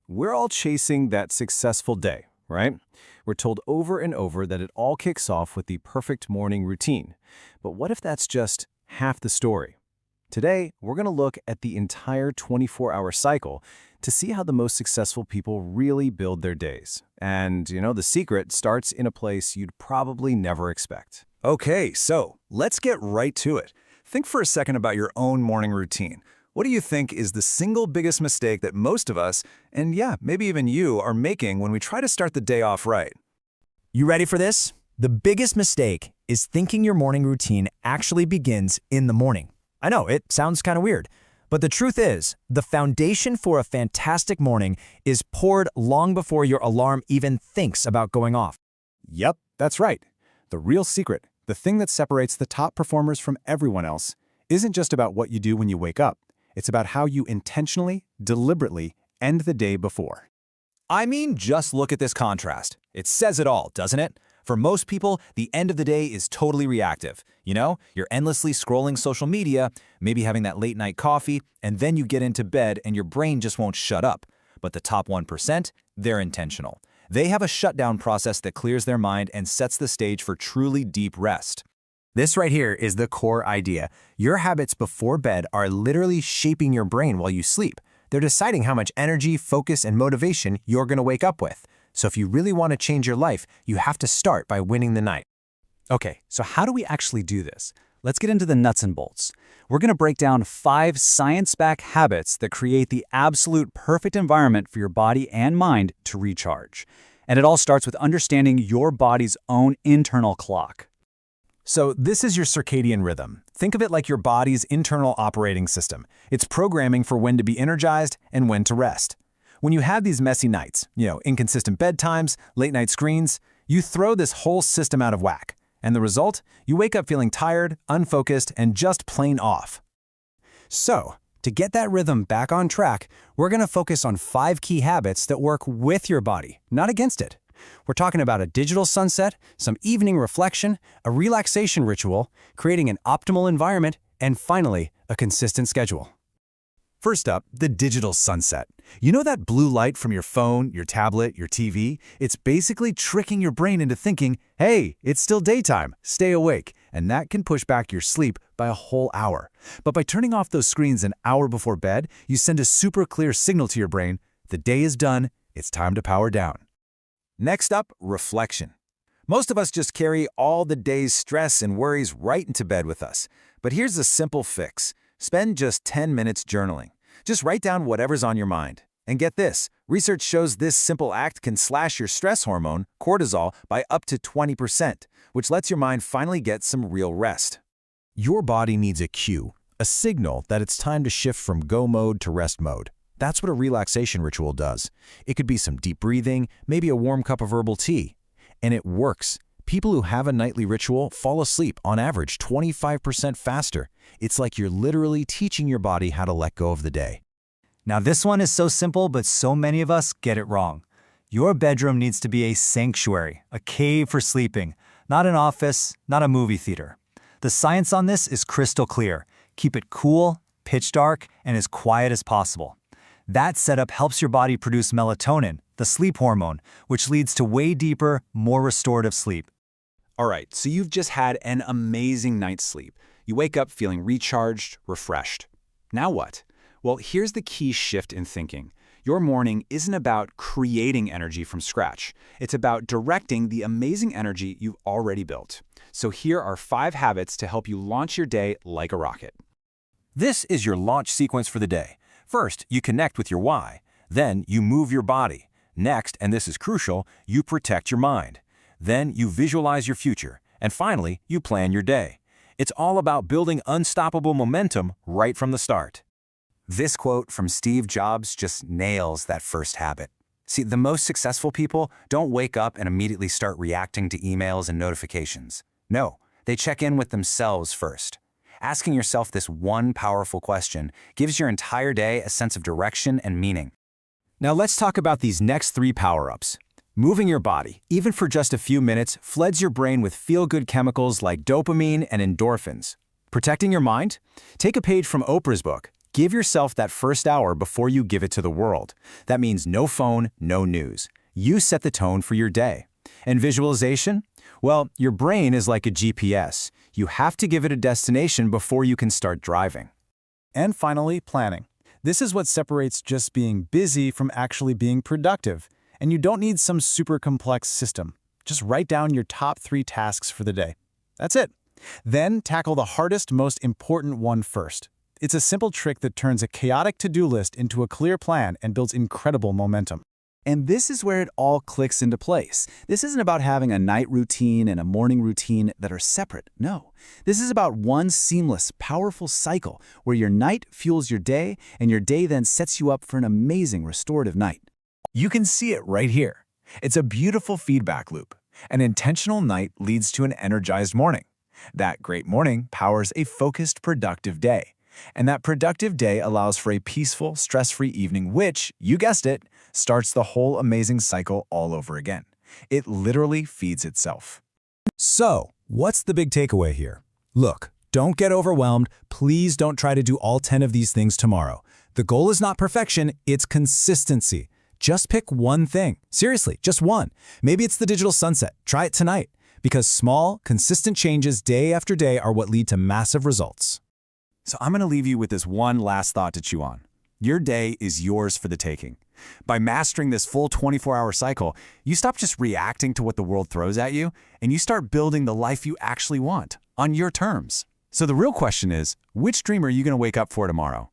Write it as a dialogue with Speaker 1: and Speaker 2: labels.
Speaker 1: We're all chasing that successful day, right? We're told over and over that it all kicks off with the perfect morning routine. But what if that's just half the story? Today, we're going to look at the entire 24-hour cycle to see how the most successful people really build their days. And, the secret starts in a place you'd probably never expect.
Speaker 2: Okay, so let's get right to it. Think for a second about your own morning routine. What do you think is the single biggest mistake that most of us, and yeah, maybe even you, are making when we try to start the day off right?
Speaker 3: You ready for this? The biggest mistake is thinking your morning routine actually begins in the morning. I know, it sounds kind of weird, but the truth is, the foundation for a fantastic morning is poured long before your alarm even thinks about going off.
Speaker 4: Yep, that's right. The real secret, the thing that separates the top performers from everyone else, isn't just about what you do when you wake up. It's about how you intentionally, deliberately end the day before.
Speaker 2: I mean, just look at this contrast. It says it all, doesn't it? For most people, the end of the day is totally reactive. You're endlessly scrolling social media, maybe having that late night coffee, and then you get into bed and your brain just won't shut up. But the top 1%, they're intentional. They have a shutdown process that clears their mind and sets the stage for truly deep rest.
Speaker 3: This right here is the core idea. Your habits before bed are literally shaping your brain while you sleep. They're deciding how much energy, focus, and motivation you're going to wake up with. So if you really want to change your life, you have to start by winning the night.
Speaker 5: Okay, so how do we actually do this? Let's get into the nuts and bolts. We're going to break down 5 science-backed habits that create the absolute perfect environment for your body and mind to recharge. And it all starts with understanding your body's own internal clock.
Speaker 4: So this is your circadian rhythm. Think of it like your body's internal operating system. It's programming for when to be energized and when to rest. When you have these messy nights, inconsistent bedtimes, late night screens, you throw this whole system out of whack. And the result? You wake up feeling tired, unfocused, and just plain off. So, to get that rhythm back on track, we're going to focus on 5 key habits that work with your body, not against it. We're talking about a digital sunset, some evening reflection, a relaxation ritual, creating an optimal environment, and finally, a consistent schedule. First up, the digital sunset. You know that blue light from your phone, your tablet, your TV? It's basically tricking your brain into thinking, hey, it's still daytime, stay awake, and that can push back your sleep by a whole hour. But by turning off those screens an hour before bed, you send a super clear signal to your brain, the day is done, it's time to power down.
Speaker 2: Next up, reflection. Most of us just carry all the day's stress and worries right into bed with us. But here's a simple fix. Spend just 10 minutes journaling. Just write down whatever's on your mind. And get this, research shows this simple act can slash your stress hormone, cortisol, by up to 20%, which lets your mind finally get some real rest.
Speaker 4: Your body needs a cue, a signal that it's time to shift from go mode to rest mode. That's what a relaxation ritual does. It could be some deep breathing, maybe a warm cup of herbal tea. And it works. People who have a nightly ritual fall asleep on average 25% faster. It's like you're literally teaching your body how to let go of the day.
Speaker 5: Now this one is so simple, but so many of us get it wrong. Your bedroom needs to be a sanctuary, a cave for sleeping, not an office, not a movie theater. The science on this is crystal clear. Keep it cool, pitch dark, and as quiet as possible. That setup helps your body produce melatonin, the sleep hormone, which leads to way deeper, more restorative sleep.
Speaker 2: All right, so you've just had an amazing night's sleep. You wake up feeling recharged, refreshed. Now what? Well, here's the key shift in thinking. Your morning isn't about creating energy from scratch. It's about directing the amazing energy you've already built. So here are 5 habits to help you launch your day like a rocket.
Speaker 1: This is your launch sequence for the day. First, you connect with your why. Then, you move your body. Next, and this is crucial, you protect your mind. Then, you visualize your future. And finally, you plan your day. It's all about building unstoppable momentum right from the start.
Speaker 3: This quote from Steve Jobs just nails that first habit. See, the most successful people don't wake up and immediately start reacting to emails and notifications. No, they check in with themselves first. Asking yourself this one powerful question gives your entire day a sense of direction and meaning.
Speaker 4: Now let's talk about these next 3 power-ups. Moving your body, even for just a few minutes, floods your brain with feel-good chemicals like dopamine and endorphins. Protecting your mind? Take a page from Oprah's book.
Speaker 1: Give yourself that first hour before you give it to the world. That means no phone, no news. You set the tone for your day. And visualization? Well, your brain is like a GPS. You have to give it a destination before you can start driving.
Speaker 4: And finally, planning. This is what separates just being busy from actually being productive. And you don't need some super complex system. Just write down your top 3 tasks for the day. That's it. Then tackle the hardest, most important one first. It's a simple trick that turns a chaotic to-do list into a clear plan and builds incredible momentum.
Speaker 1: And this is where it all clicks into place. This isn't about having a night routine and a morning routine that are separate. No. This is about one seamless, powerful cycle where your night fuels your day and your day then sets you up for an amazing restorative night.
Speaker 2: You can see it right here. It's a beautiful feedback loop. An intentional night leads to an energized morning. That great morning powers a focused, productive day. And that productive day allows for a peaceful, stress-free evening which, you guessed it, starts the whole amazing cycle all over again. It literally feeds itself.
Speaker 4: So, what's the big takeaway here? Look, don't get overwhelmed. Please don't try to do all 10 of these things tomorrow. The goal is not perfection, it's consistency. Just pick one thing. Seriously, just one. Maybe it's the digital sunset. Try it tonight. Because small, consistent changes day after day are what lead to massive results.
Speaker 1: So I'm going to leave you with this one last thought to chew on. Your day is yours for the taking. By mastering this full 24-hour cycle, you stop just reacting to what the world throws at you, and you start building the life you actually want, on your terms. So the real question is, which dream are you going to wake up for tomorrow?